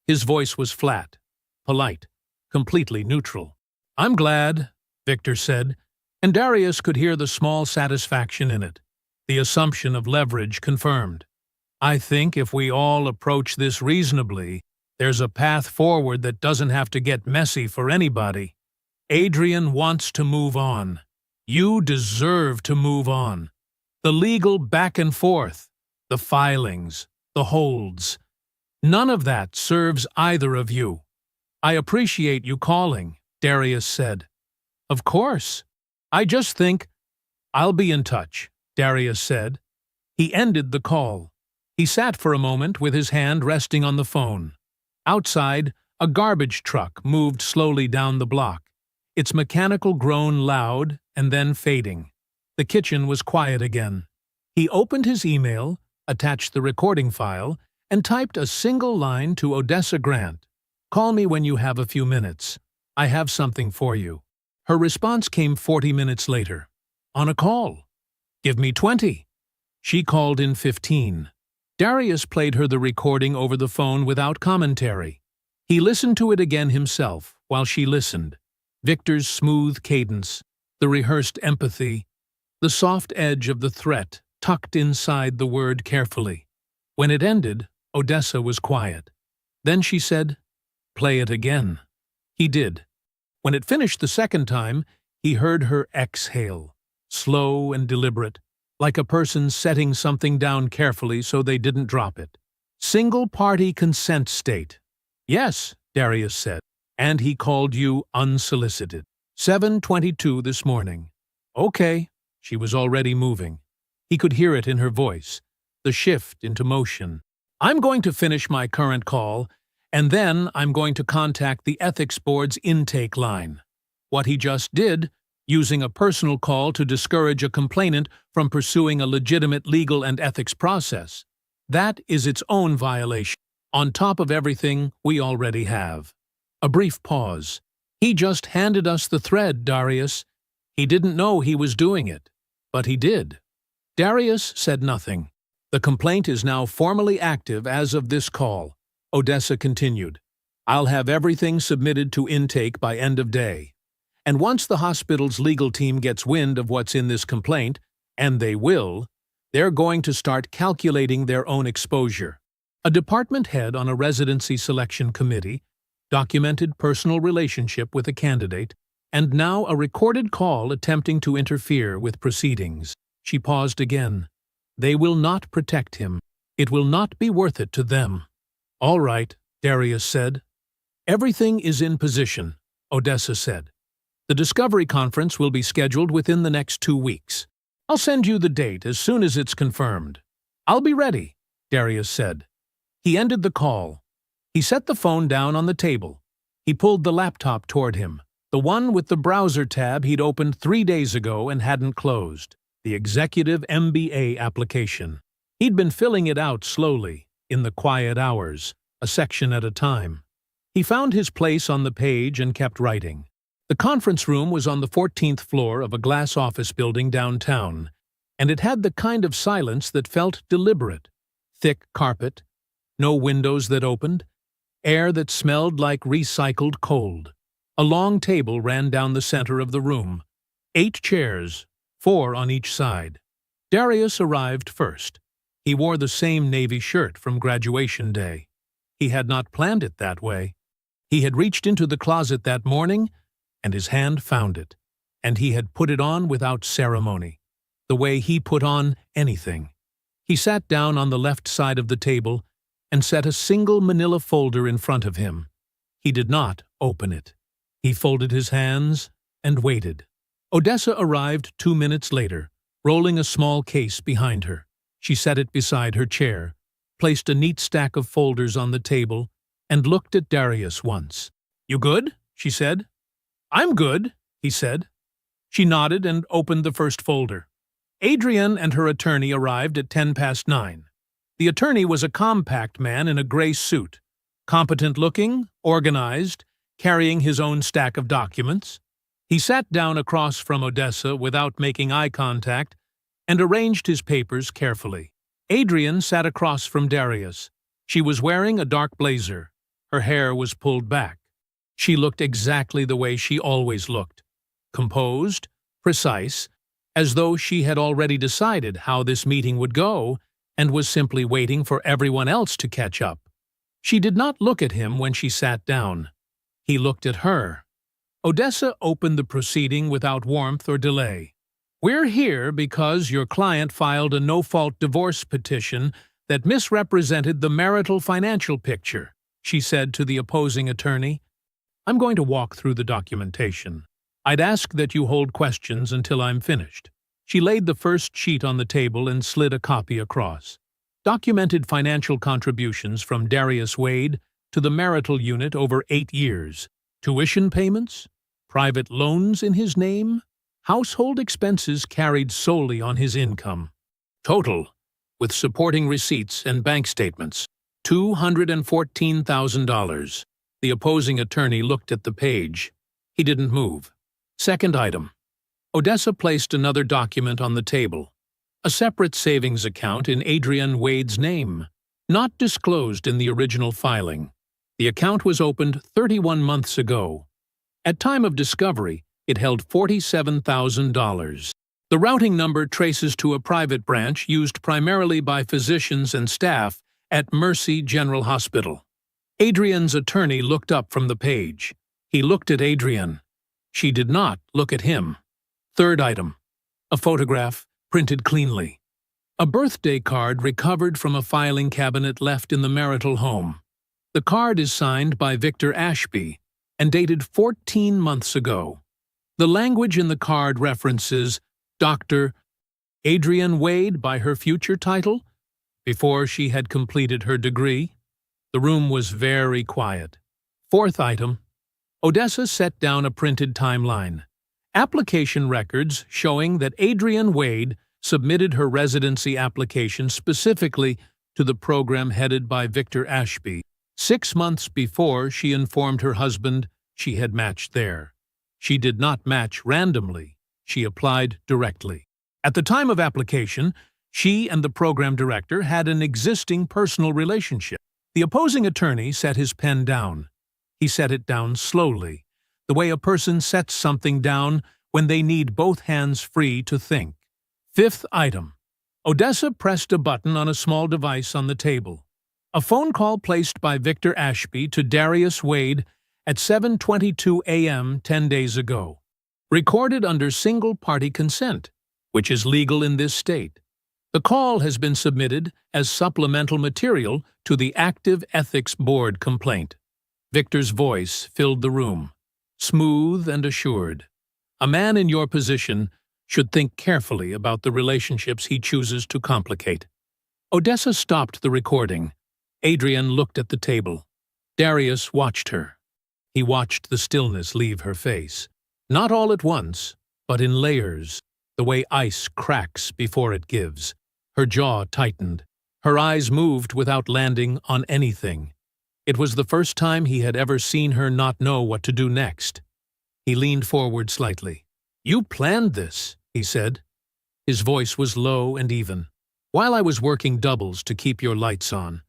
His voice was flat, polite, completely neutral. I'm glad, Victor said, and Darius could hear the small satisfaction in it, the assumption of leverage confirmed. I think if we all approach this reasonably, there's a path forward that doesn't have to get messy for anybody. Adrian wants to move on. You deserve to move on. The legal back and forth, the filings, the holds. None of that serves either of you. I appreciate you calling, Darius said. Of course. I just think I'll be in touch, Darius said. He ended the call. He sat for a moment with his hand resting on the phone. Outside, a garbage truck moved slowly down the block, its mechanical groan loud and then fading. The kitchen was quiet again. He opened his email, attached the recording file, and typed a single line to Odessa Grant. Call me when you have a few minutes. I have something for you. Her response came 40 minutes later. On a call. Give me 20. She called in 15. Darius played her the recording over the phone without commentary. He listened to it again himself while she listened. Victor's smooth cadence, the rehearsed empathy, the soft edge of the threat tucked inside the word carefully. When it ended, Odessa was quiet. Then she said, "Play it again." He did. When it finished the second time, he heard her exhale, slow and deliberate, like a person setting something down carefully so they didn't drop it. Single-party consent state. Yes, Darius said, and he called you unsolicited. 7:22 this morning. Okay, she was already moving. He could hear it in her voice, the shift into motion. I'm going to finish my current call, and then I'm going to contact the Ethics Board's intake line. What he just did, using a personal call to discourage a complainant from pursuing a legitimate legal and ethics process, that is its own violation, on top of everything we already have. A brief pause. He just handed us the thread, Darius. He didn't know he was doing it, but he did. Darius said nothing. The complaint is now formally active as of this call. Odessa continued. I'll have everything submitted to intake by end of day. And once the hospital's legal team gets wind of what's in this complaint, and they will, they're going to start calculating their own exposure. A department head on a residency selection committee, documented personal relationship with a candidate, and now a recorded call attempting to interfere with proceedings. She paused again. They will not protect him. It will not be worth it to them. All right, Darius said. Everything is in position, Odessa said. The Discovery Conference will be scheduled within the next 2 weeks. I'll send you the date as soon as it's confirmed. I'll be ready, Darius said. He ended the call. He set the phone down on the table. He pulled the laptop toward him, the one with the browser tab he'd opened 3 days ago and hadn't closed, the Executive MBA application. He'd been filling it out slowly, in the quiet hours, a section at a time. He found his place on the page and kept writing. The conference room was on the 14th floor of a glass office building downtown, and it had the kind of silence that felt deliberate. Thick carpet, no windows that opened, air that smelled like recycled cold. A long table ran down the center of the room. 8 chairs, 4 on each side. Darius arrived first. He wore the same navy shirt from graduation day. He had not planned it that way. He had reached into the closet that morning, and his hand found it, and he had put it on without ceremony, the way he put on anything. He sat down on the left side of the table and set a single manila folder in front of him. He did not open it. He folded his hands and waited. Odessa arrived 2 minutes later, rolling a small case behind her. She set it beside her chair, placed a neat stack of folders on the table, and looked at Darius once. "You good?" she said. "I'm good," he said. She nodded and opened the first folder. Adrian and her attorney arrived at 9:10. The attorney was a compact man in a gray suit, competent-looking, organized, carrying his own stack of documents. He sat down across from Odessa without making eye contact and arranged his papers carefully. Adrian sat across from Darius. She was wearing a dark blazer. Her hair was pulled back. She looked exactly the way she always looked, composed, precise, as though she had already decided how this meeting would go and was simply waiting for everyone else to catch up. She did not look at him when she sat down. He looked at her. Odessa opened the proceeding without warmth or delay. "We're here because your client filed a no-fault divorce petition that misrepresented the marital financial picture," she said to the opposing attorney. "I'm going to walk through the documentation. I'd ask that you hold questions until I'm finished." She laid the first sheet on the table and slid a copy across. Documented financial contributions from Darius Wade to the marital unit over 8 years. Tuition payments? Private loans in his name? Household expenses carried solely on his income. Total, with supporting receipts and bank statements, $214,000. The opposing attorney looked at the page. He didn't move. Second item. Odessa placed another document on the table. A separate savings account in Adrian Wade's name, not disclosed in the original filing. The account was opened 31 months ago. At time of discovery, it held $47,000. The routing number traces to a private branch used primarily by physicians and staff at Mercy General Hospital. Adrian's attorney looked up from the page. He looked at Adrian. She did not look at him. Third item. A photograph, printed cleanly. A birthday card recovered from a filing cabinet left in the marital home. The card is signed by Victor Ashby and dated 14 months ago. The language in the card references Dr. Adrian Wade by her future title, before she had completed her degree. The room was very quiet. Fourth item. Odessa set down a printed timeline. Application records showing that Adrian Wade submitted her residency application specifically to the program headed by Victor Ashby. 6 months before she informed her husband she had matched there. She did not match randomly. She applied directly. At the time of application, she and the program director had an existing personal relationship. The opposing attorney set his pen down. He set it down slowly, the way a person sets something down when they need both hands free to think. Fifth item. Odessa pressed a button on a small device on the table. A phone call placed by Victor Ashby to Darius Wade at 7:22 a.m. 10 days ago. Recorded under single-party consent, which is legal in this state. The call has been submitted as supplemental material to the Active Ethics Board complaint. Victor's voice filled the room, smooth and assured. A man in your position should think carefully about the relationships he chooses to complicate. Odessa stopped the recording. Adrienne looked at the table. Darius watched her. He watched the stillness leave her face. Not all at once, but in layers, the way ice cracks before it gives. Her jaw tightened. Her eyes moved without landing on anything. It was the first time he had ever seen her not know what to do next. He leaned forward slightly. "You planned this," he said. His voice was low and even. "While I was working doubles to keep your lights on.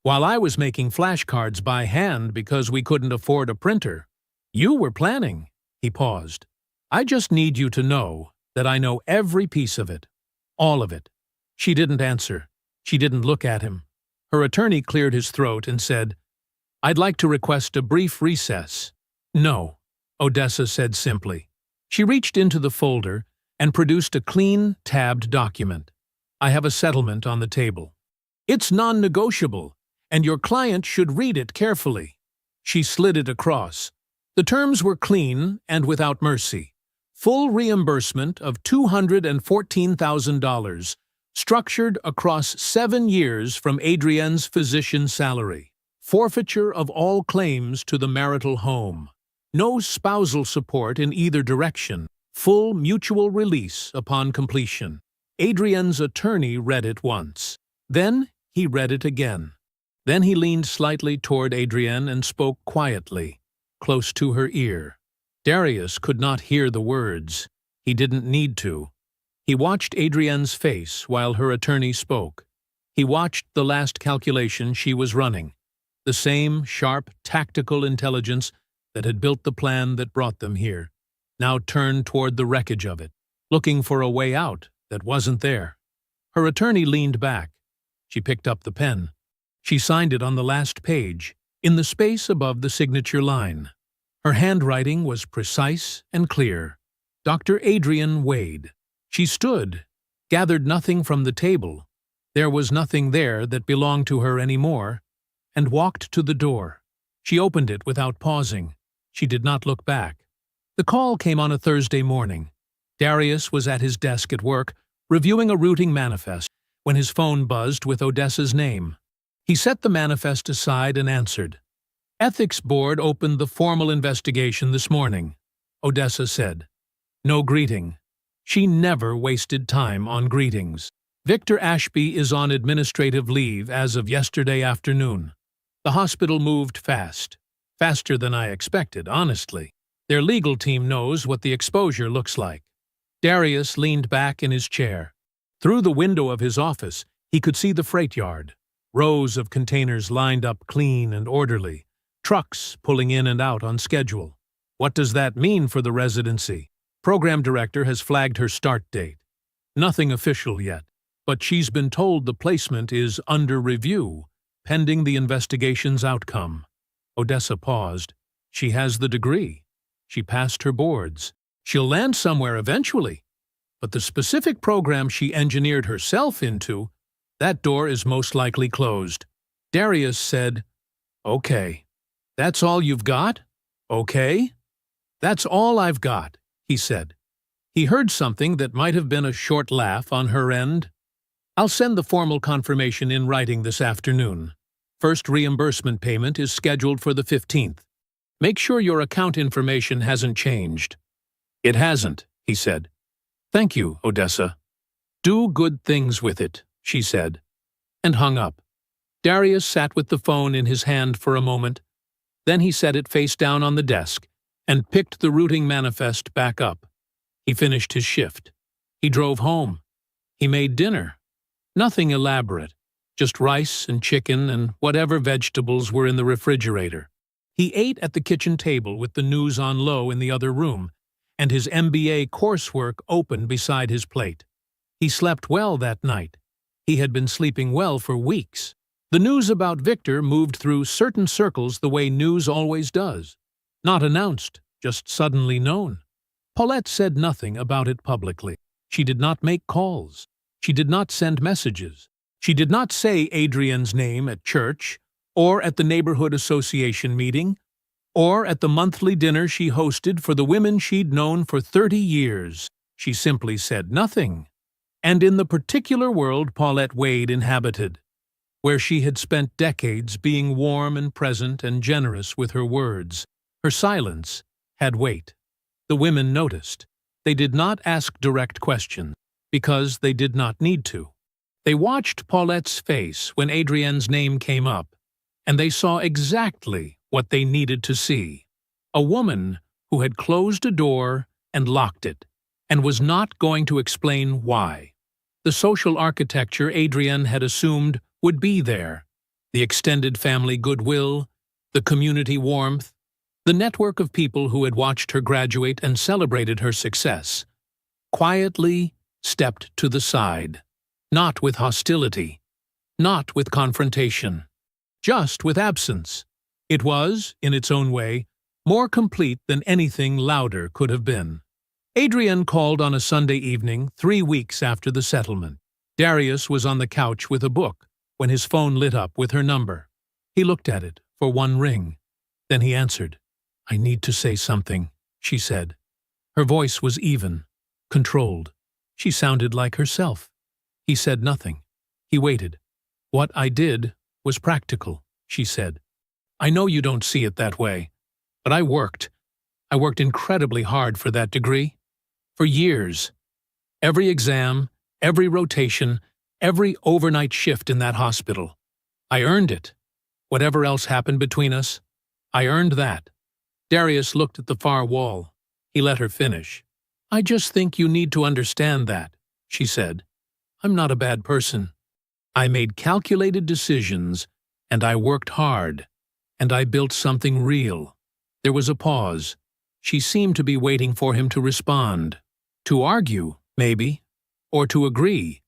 While I was making flashcards by hand because we couldn't afford a printer. You were planning." He paused. "I just need you to know that I know every piece of it. All of it." She didn't answer. She didn't look at him. Her attorney cleared his throat and said, "I'd like to request a brief recess." "No," Odessa said simply. She reached into the folder and produced a clean, tabbed document. "I have a settlement on the table. It's non-negotiable, and your client should read it carefully." She slid it across. The terms were clean and without mercy. Full reimbursement of $214,000, structured across 7 years from Adrienne's physician salary. Forfeiture of all claims to the marital home. No spousal support in either direction. Full mutual release upon completion. Adrienne's attorney read it once. Then he read it again. Then he leaned slightly toward Adrienne and spoke quietly, close to her ear. Darius could not hear the words. He didn't need to. He watched Adrienne's face while her attorney spoke. He watched the last calculation she was running. The same sharp, tactical intelligence that had built the plan that brought them here, now turned toward the wreckage of it, looking for a way out that wasn't there. Her attorney leaned back. She picked up the pen. She signed it on the last page, in the space above the signature line. Her handwriting was precise and clear. Dr. Adrienne Wade. She stood, gathered nothing from the table. There was nothing there that belonged to her anymore, and walked to the door. She opened it without pausing. She did not look back. The call came on a Thursday morning. Darius was at his desk at work, reviewing a routing manifest, when his phone buzzed with Odessa's name. He set the manifest aside and answered. "Ethics Board opened the formal investigation this morning," Odessa said. No greeting. She never wasted time on greetings. "Victor Ashby is on administrative leave as of yesterday afternoon. The hospital moved fast. Faster than I expected, honestly. Their legal team knows what the exposure looks like." Darius leaned back in his chair. Through the window of his office, he could see the freight yard. Rows of containers lined up clean and orderly. Trucks pulling in and out on schedule. What does that mean for the residency? Program director has flagged her start date. Nothing official yet, but she's been told the placement is under review, pending the investigation's outcome. Odessa paused. She has the degree. She passed her boards. She'll land somewhere eventually. But the specific program she engineered herself into, that door is most likely closed. Darius said, "Okay. That's all you've got? Okay?" "That's all I've got," he said. He heard something that might have been a short laugh on her end. "I'll send the formal confirmation in writing this afternoon. First reimbursement payment is scheduled for the 15th. Make sure your account information hasn't changed." "It hasn't," he said. "Thank you, Odessa." "Do good things with it," she said, and hung up. Darius sat with the phone in his hand for a moment. Then he set it face down on the desk and picked the routing manifest back up. He finished his shift. He drove home. He made dinner. Nothing elaborate, just rice and chicken and whatever vegetables were in the refrigerator. He ate at the kitchen table with the news on low in the other room, and his MBA coursework open beside his plate. He slept well that night. He had been sleeping well for weeks. The news about Victor moved through certain circles the way news always does. Not announced, just suddenly known. Paulette said nothing about it publicly. She did not make calls. She did not send messages. She did not say Adrian's name at church, or at the neighborhood association meeting, or at the monthly dinner she hosted for the women she'd known for 30 years. She simply said nothing. And in the particular world Paulette Wade inhabited, where she had spent decades being warm and present and generous with her words, her silence had weight. The women noticed. They did not ask direct questions, because they did not need to. They watched Paulette's face when Adrienne's name came up, and they saw exactly what they needed to see. A woman who had closed a door and locked it, and was not going to explain why. The social architecture Adrienne had assumed would be there. The extended family goodwill, the community warmth, the network of people who had watched her graduate and celebrated her success, quietly stepped to the side, not with hostility, not with confrontation, just with absence. It was, in its own way, more complete than anything louder could have been. Adrienne called on a Sunday evening 3 weeks after the settlement. Darius was on the couch with a book when his phone lit up with her number. He looked at it for one ring. Then he answered. "I need to say something," she said. Her voice was even, controlled. She sounded like herself. He said nothing. He waited. "What I did was practical," she said. "I know you don't see it that way, but I worked. I worked incredibly hard for that degree. For years. Every exam, every rotation, every overnight shift in that hospital. I earned it. Whatever else happened between us, I earned that." Darius looked at the far wall. He let her finish. "I just think you need to understand that," she said. "I'm not a bad person. I made calculated decisions, and I worked hard, and I built something real." There was a pause. She seemed to be waiting for him to respond. To argue, maybe, or to agree,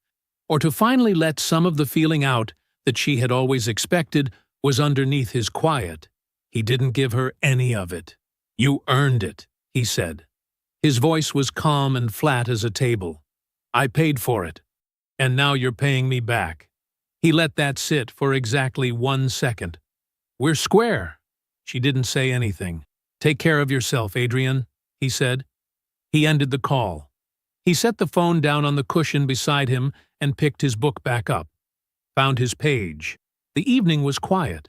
or to finally let some of the feeling out that she had always expected was underneath his quiet. He didn't give her any of it. "You earned it," he said. His voice was calm and flat as a table. "I paid for it, and now you're paying me back." He let that sit for exactly 1 second. "We're square." She didn't say anything. "Take care of yourself, Adrienne," he said. He ended the call. He set the phone down on the cushion beside him and picked his book back up. Found his page. The evening was quiet.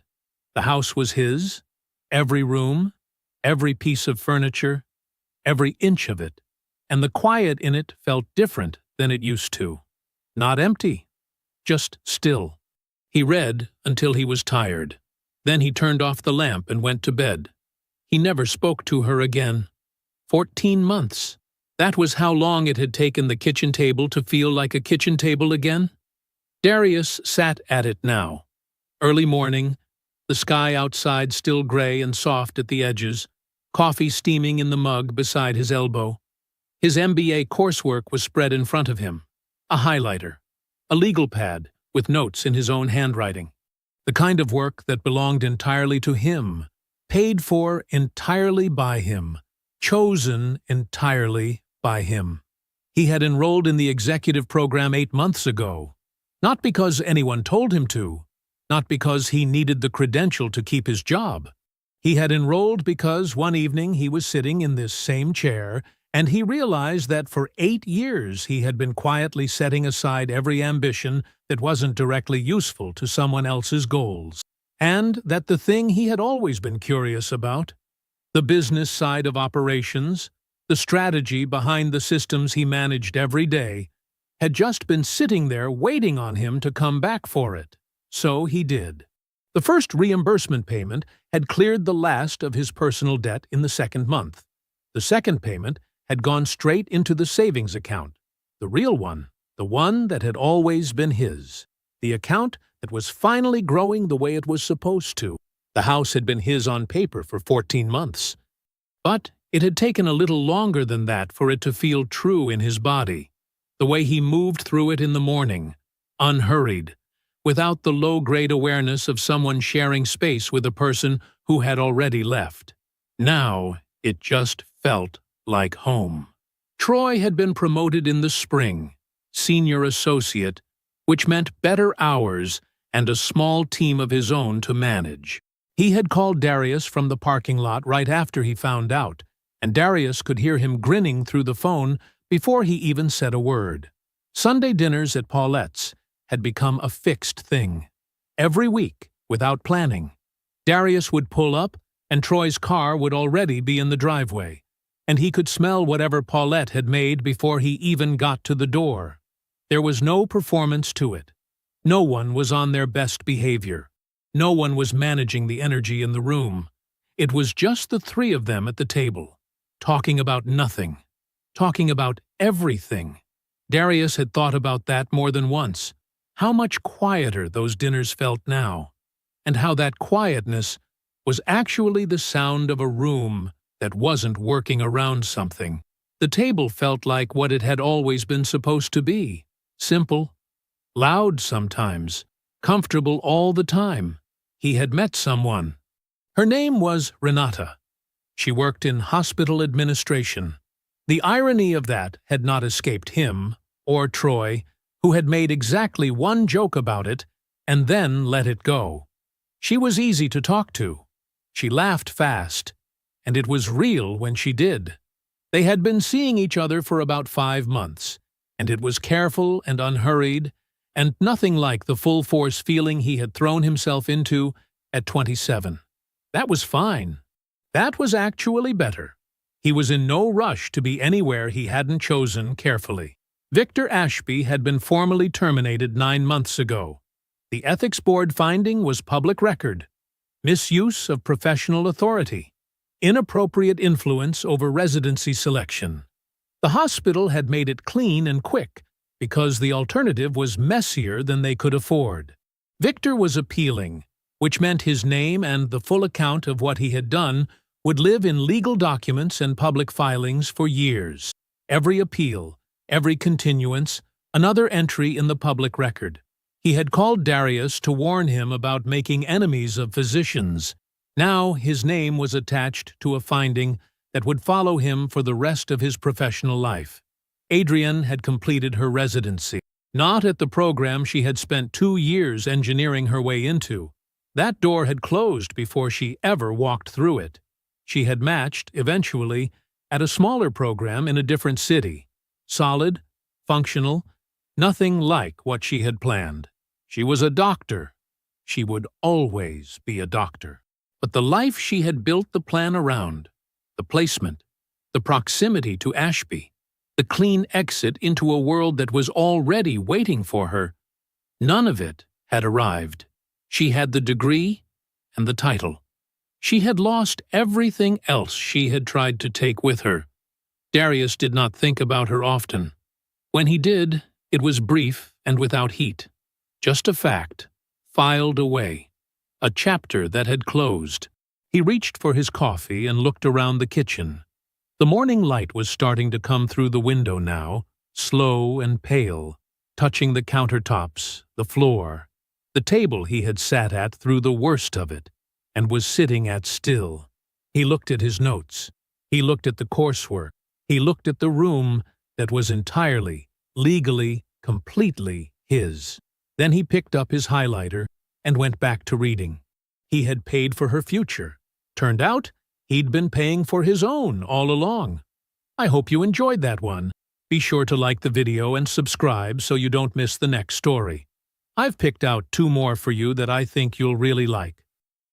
The house was his. Every room, every piece of furniture, every inch of it, and the quiet in it felt different than it used to. Not empty, just still. He read until he was tired. Then he turned off the lamp and went to bed. He never spoke to her again. 14 months. That was how long it had taken the kitchen table to feel like a kitchen table again. Darius sat at it now. Early morning, the sky outside still gray and soft at the edges, coffee steaming in the mug beside his elbow. His MBA coursework was spread in front of him. A highlighter, a legal pad with notes in his own handwriting. The kind of work that belonged entirely to him, paid for entirely by him, chosen entirely by him. He had enrolled in the executive program 8 months ago, not because anyone told him to, not because he needed the credential to keep his job. He had enrolled because one evening he was sitting in this same chair and he realized that for 8 years he had been quietly setting aside every ambition that wasn't directly useful to someone else's goals, and that the thing he had always been curious about, the business side of operations, the strategy behind the systems he managed every day, had just been sitting there waiting on him to come back for it. So he did. The first reimbursement payment had cleared the last of his personal debt in the 2nd month. The second payment had gone straight into the savings account, the real one, the one that had always been his, the account that was finally growing the way it was supposed to. The house had been his on paper for 14 months. But it had taken a little longer than that for it to feel true in his body, the way he moved through it in the morning, unhurried, without the low-grade awareness of someone sharing space with a person who had already left. Now it just felt like home. Troy had been promoted in the spring, senior associate, which meant better hours and a small team of his own to manage. He had called Darius from the parking lot right after he found out, and Darius could hear him grinning through the phone before he even said a word. Sunday dinners at Paulette's had become a fixed thing. Every week, without planning, Darius would pull up and Troy's car would already be in the driveway, and he could smell whatever Paulette had made before he even got to the door. There was no performance to it. No one was on their best behavior. No one was managing the energy in the room. It was just the three of them at the table, talking about nothing, talking about everything. Darius had thought about that more than once, how much quieter those dinners felt now, and how that quietness was actually the sound of a room that wasn't working around something. The table felt like what it had always been supposed to be, simple, loud sometimes, comfortable all the time. He had met someone. Her name was Renata. She worked in hospital administration. The irony of that had not escaped him, or Troy, who had made exactly one joke about it and then let it go. She was easy to talk to. She laughed fast, and it was real when she did. They had been seeing each other for about 5 months, and it was careful and unhurried, and nothing like the full-force feeling he had thrown himself into at 27. That was fine. That was actually better. He was in no rush to be anywhere he hadn't chosen carefully. Victor Ashby had been formally terminated 9 months ago. The ethics board finding was public record. Misuse of professional authority. Inappropriate influence over residency selection. The hospital had made it clean and quick because the alternative was messier than they could afford. Victor was appealing, which meant his name and the full account of what he had done would live in legal documents and public filings for years. Every appeal, every continuance, another entry in the public record. He had called Darius to warn him about making enemies of physicians. Now his name was attached to a finding that would follow him for the rest of his professional life. Adrienne had completed her residency, not at the program she had spent 2 years engineering her way into. That door had closed before she ever walked through it. She had matched, eventually, at a smaller program in a different city. Solid, functional, nothing like what she had planned. She was a doctor. She would always be a doctor. But the life she had built the plan around, the placement, the proximity to Ashby, the clean exit into a world that was already waiting for her, none of it had arrived. She had the degree and the title. She had lost everything else she had tried to take with her. Darius did not think about her often. When he did, it was brief and without heat. Just a fact, filed away. A chapter that had closed. He reached for his coffee and looked around the kitchen. The morning light was starting to come through the window now, slow and pale, touching the countertops, the floor, the table he had sat at through the worst of it, and was sitting at still. He looked at his notes. He looked at the coursework. He looked at the room that was entirely, legally, completely his. Then he picked up his highlighter and went back to reading. He had paid for her future. Turned out, he'd been paying for his own all along. I hope you enjoyed that one. Be sure to like the video and subscribe so you don't miss the next story. I've picked out 2 more for you that I think you'll really like.